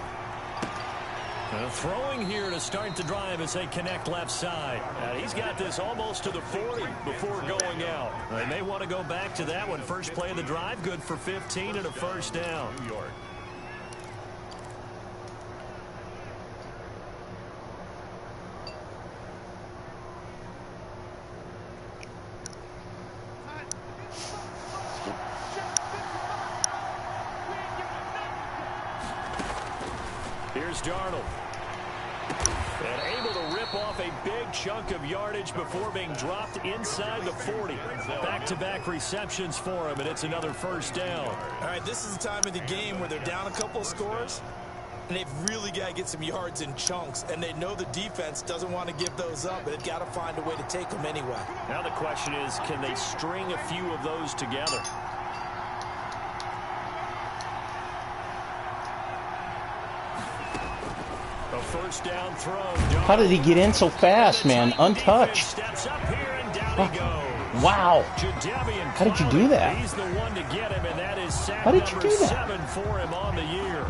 Throwing here to start the drive as they connect left side. He's got this almost to the 40 before going out. They may want to go back to that one. First play of the drive, good for 15 and a first down. New York. Here's Darnold. And able to rip off a big chunk of yardage before being dropped inside the 40. Back-to-back receptions for him, and it's another first down. All right, this is the time of the game where they're down a couple of scores, and they've really got to get some yards in chunks, and they know the defense doesn't want to give those up, but they've got to find a way to take them anyway. Now the question is, can they string a few of those together? A first down throw. How did he get in so fast, man? Untouched. Steps up here and down he goes. Wow. How did you do that? He's the one to get him, and that is sack How did you do that? 7 for him on the year.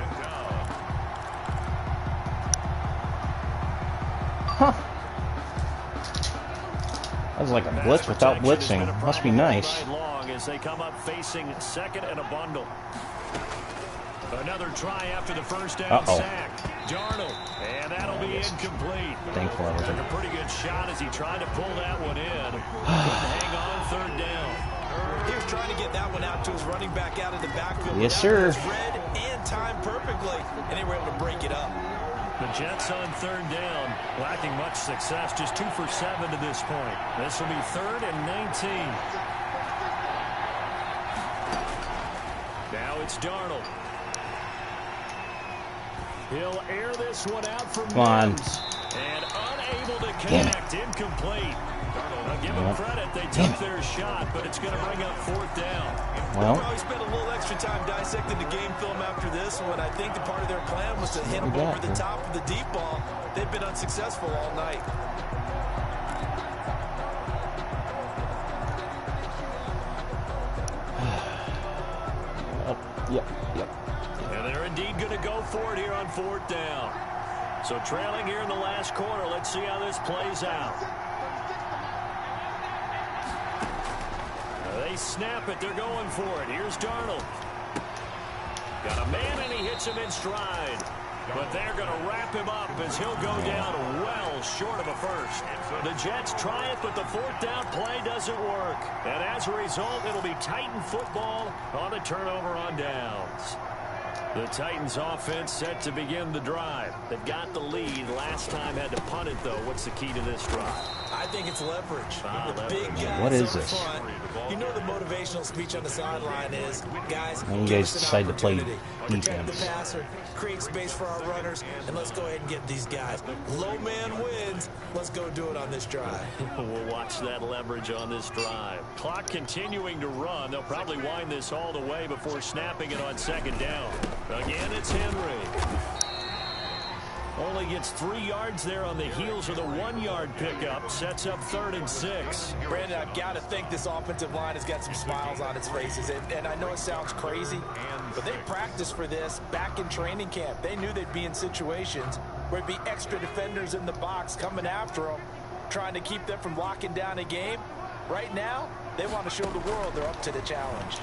Huh. That was like a blitz without blitzing. Must be nice. Long as they come up facing second and a bundle. Another try after the first down sack. Darnold, and that'll be incomplete. Thankfully, I Took a pretty good shot as he tried to pull that one in. Couldn't hang on third down. He was trying to get that one out to his running back out of the backfield. Yes, sir. It was read and timed perfectly, and they were able to break it up. The Jets on third down, lacking much success, just 2 for 7 to this point. This will be 3rd and 19. Now it's Darnold. He'll air this one out from Mims. And unable to connect, incomplete. I'll give them credit, they took their shot, but it's going to bring up 4th down. Well, We'll probably spend a little extra time dissecting the game film after this one. I think the part of their plan was to hit them over the top of the deep ball. They've been unsuccessful all night. Yep. And they're indeed going to go for it here on 4th down. So trailing here in the last quarter. Let's see how this plays out. They snap it. They're going for it. Here's Darnold. Got a man, and he hits him in stride. But they're going to wrap him up as he'll go down well short of a first. The Jets try it, but the 4th down play doesn't work. And as a result, it'll be Titan football on the turnover on downs. The Titans offense set to begin the drive. They've got the lead. Last time had to punt it, though. What's the key to this drive? I think it's leverage. The leverage. big guys What is up this? front. You know the motivational speech on the sideline is, guys, And you give guys us an decide to play opportunity. Protect the defense. passer, create space for our runners, and let's go ahead and get these guys. Low man wins. Let's go do it on this drive. We'll watch that leverage on this drive. Clock continuing to run. They'll probably wind this all the way before snapping it on 2nd down. Again, it's Henry. Only gets 3 yards there on the heels of the 1-yard pickup. Sets up 3rd and 6. Brandon, I've got to think this offensive line has got some smiles on its faces. And I know it sounds crazy, but they practiced for this back in training camp. They knew they'd be in situations where it'd be extra defenders in the box coming after them, trying to keep them from locking down a game. Right now, they want to show the world they're up to the challenge.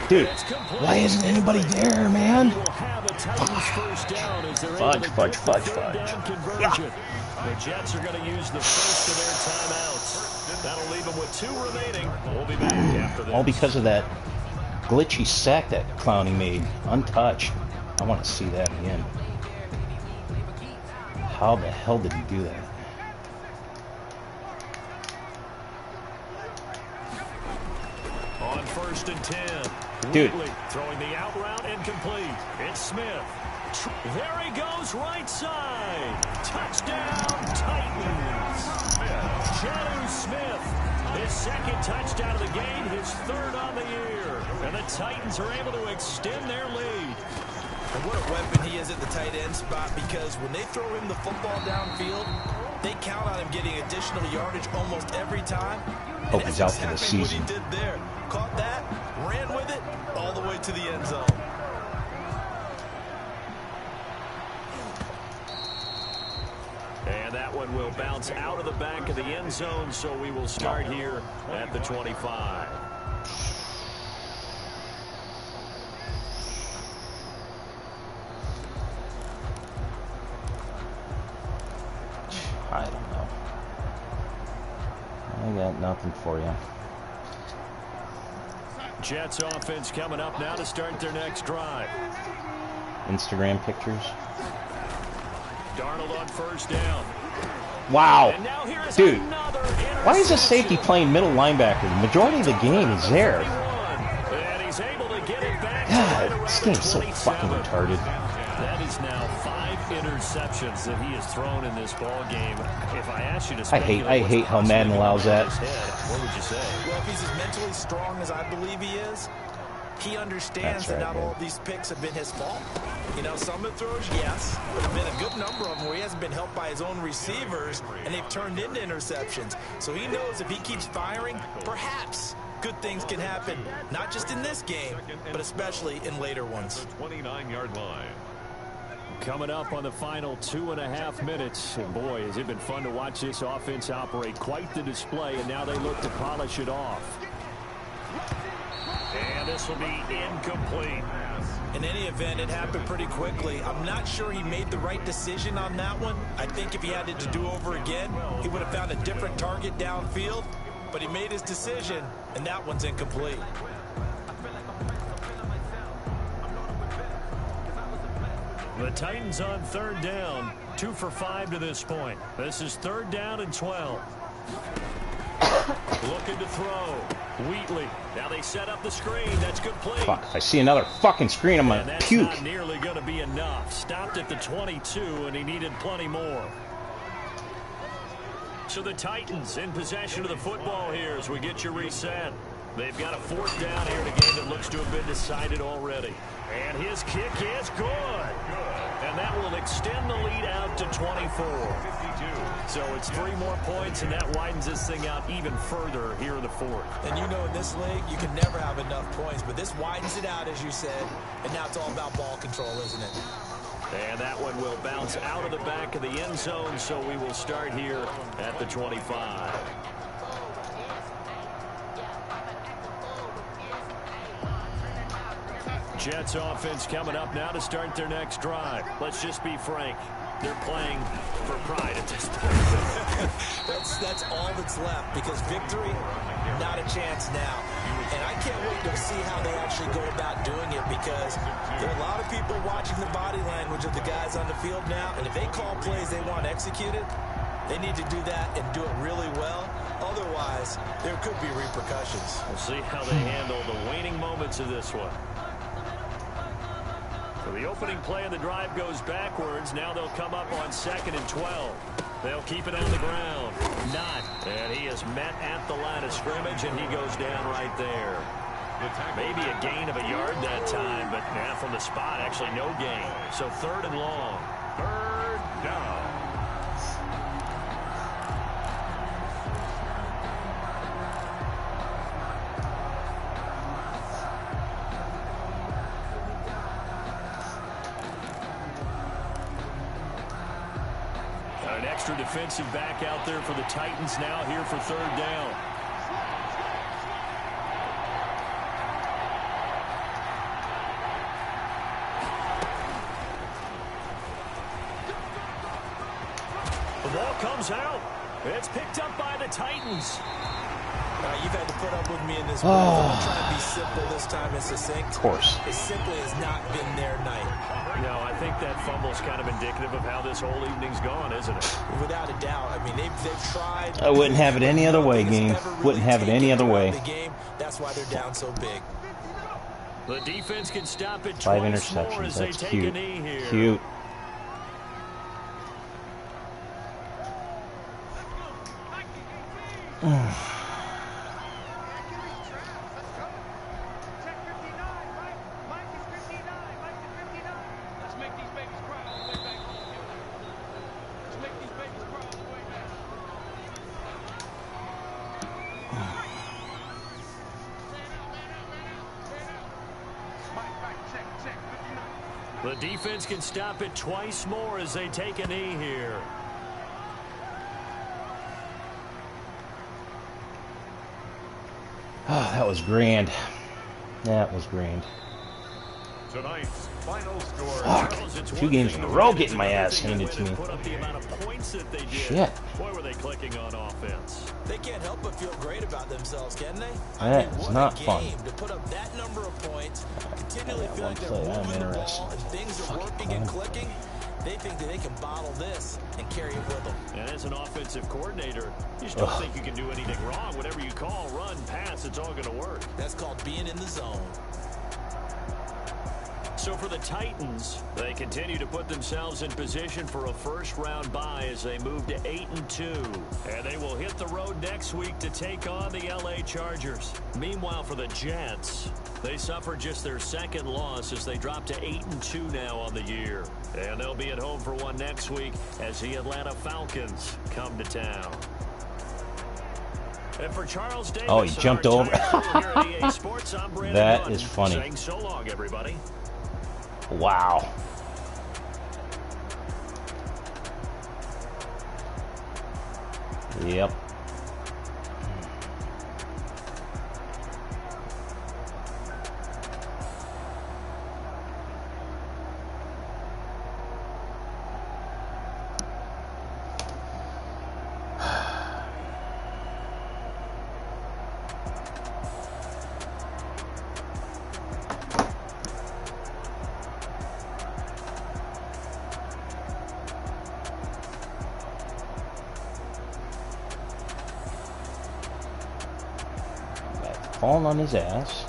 Dude, why isn't anybody there, man? We'll have a Titans first down as they're Fudge, able to fudge, get the fudge, third fudge. down conversion. The Jets are going to use the first of their timeouts. That'll leave them with 2 remaining. We'll be back after this. All because of that glitchy sack that Clowney made. Untouched. I want to see that again. How the hell did he do that? On 1st and 10. Dude. Wheatley throwing the out route incomplete. It's Smith. There he goes, right side. Touchdown, Titans. Jonnu Smith. His 2nd touchdown of the game, his 3rd on the year. And the Titans are able to extend their lead. And what a weapon he is at the tight end spot, because when they throw him the football downfield, they count on him getting additional yardage almost every time. Hope he's out for the season. What he did there. Caught that, ran with it, all the way to the end zone. And that one will bounce out of the back of the end zone, so we will start here at the 25. I don't know. I got nothing for you. Jets offense coming up now to start their next drive. Instagram pictures. Darnold on 1st down. Wow. And now here is Dude, another why is a safety interception. playing middle linebacker? The majority of the game is there. And he's able to get it back God, to right this around game's so the fucking 27. retarded. That is now 5 interceptions that he has thrown in this ball game. If I asked you to I hate speculate how what's Madden possibly allows going on that. in his head, what would you say? Well, if he's as mentally strong as I believe he is, he understands That's right, that not man. all of these picks have been his fault. You know, some of the throws, yes, but there have been a good number of them where he hasn't been helped by his own receivers, and they've turned into interceptions. So he knows if he keeps firing, perhaps good things can happen, not just in this game, but especially in later ones. 29-yard line. Coming up on the final 2.5 minutes. And boy, has it been fun to watch this offense operate. Quite the display, and now they look to polish it off. And this will be incomplete. In any event, it happened pretty quickly. I'm not sure he made the right decision on that one. I think if he had it to do over again, he would have found a different target downfield. But he made his decision, and that one's incomplete. The Titans on 3rd down. 2 for 5 to this point. This is 3rd down and 12. Looking to throw. Wheatley. Now they set up the screen. That's good play. Fuck, if I see another fucking screen, I'm And gonna that's puke. not nearly going to be enough. Stopped at the 22, and he needed plenty more. So the Titans in possession of the football here as we get you reset. They've got a 4th down here in a game that looks to have been decided already. And his kick is good. And that will extend the lead out to 24. So it's 3 more points, and that widens this thing out even further here in the 4th. And you know in this league, you can never have enough points, but this widens it out, as you said, and now it's all about ball control, isn't it? And that one will bounce out of the back of the end zone, so we will start here at the 25. Jets offense coming up now to start their next drive. Let's just be frank. They're playing for pride at this point. That's all that's left, because victory, not a chance now. And I can't wait to see how they actually go about doing it, because there are a lot of people watching the body language of the guys on the field now, and if they call plays they want executed, they need to do that and do it really well. Otherwise, there could be repercussions. We'll see how they handle the waning moments of this one. So the opening play of the drive goes backwards. Now they'll come up on 2nd and 12. They'll keep it on the ground. Not. And he is met at the line of scrimmage, and he goes down right there. Maybe a gain of a yard that time, but now from the spot, actually no gain. So 3rd and long. 3rd down. An extra defensive back out there for the Titans now here for 3rd down. Well, ball comes out. It's picked up by the Titans. You've had to put up with me in this. I'm trying to be simple this time and succinct. Of course. It simply has not been their night. No, I think that fumble's kind of indicative of how this whole evening's gone, isn't it? Without a doubt. I mean, they've tried. I wouldn't have it any other way, game. Wouldn't have it any other way. That's why they're down so big. The defense can stop it 5 twice more interceptions. as they That's take cute. a knee here. Cute. The defense can stop it twice more as they take a knee here. Oh, that was grand. That was grand. Tonight's final score. Fuck. 2 games in a row getting my ass handed to me. Shit. Boy, were they clicking on offense. They can't help but feel great about themselves, can they? That is not fun. To put up that number of points, continually feel like they're play. I'm moving the interested. ball and things are working and clicking. They think that they can bottle this and carry it with them. And as an offensive coordinator, you just don't think you can do anything wrong. Whatever you call, run, pass, it's all going to work. That's called being in the zone. So for the Titans, they continue to put themselves in position for a first-round bye as they move to 8-2. And they will hit the road next week to take on the LA Chargers. Meanwhile, for the Jets, they suffered just their second loss as they drop to 8-2 now on the year. And they'll be at home for one next week as the Atlanta Falcons come to town. And for Charles Davis, Oh, he jumped over. Sports, That is funny. Saying so long, everybody. Wow. Yep. Falling on his ass.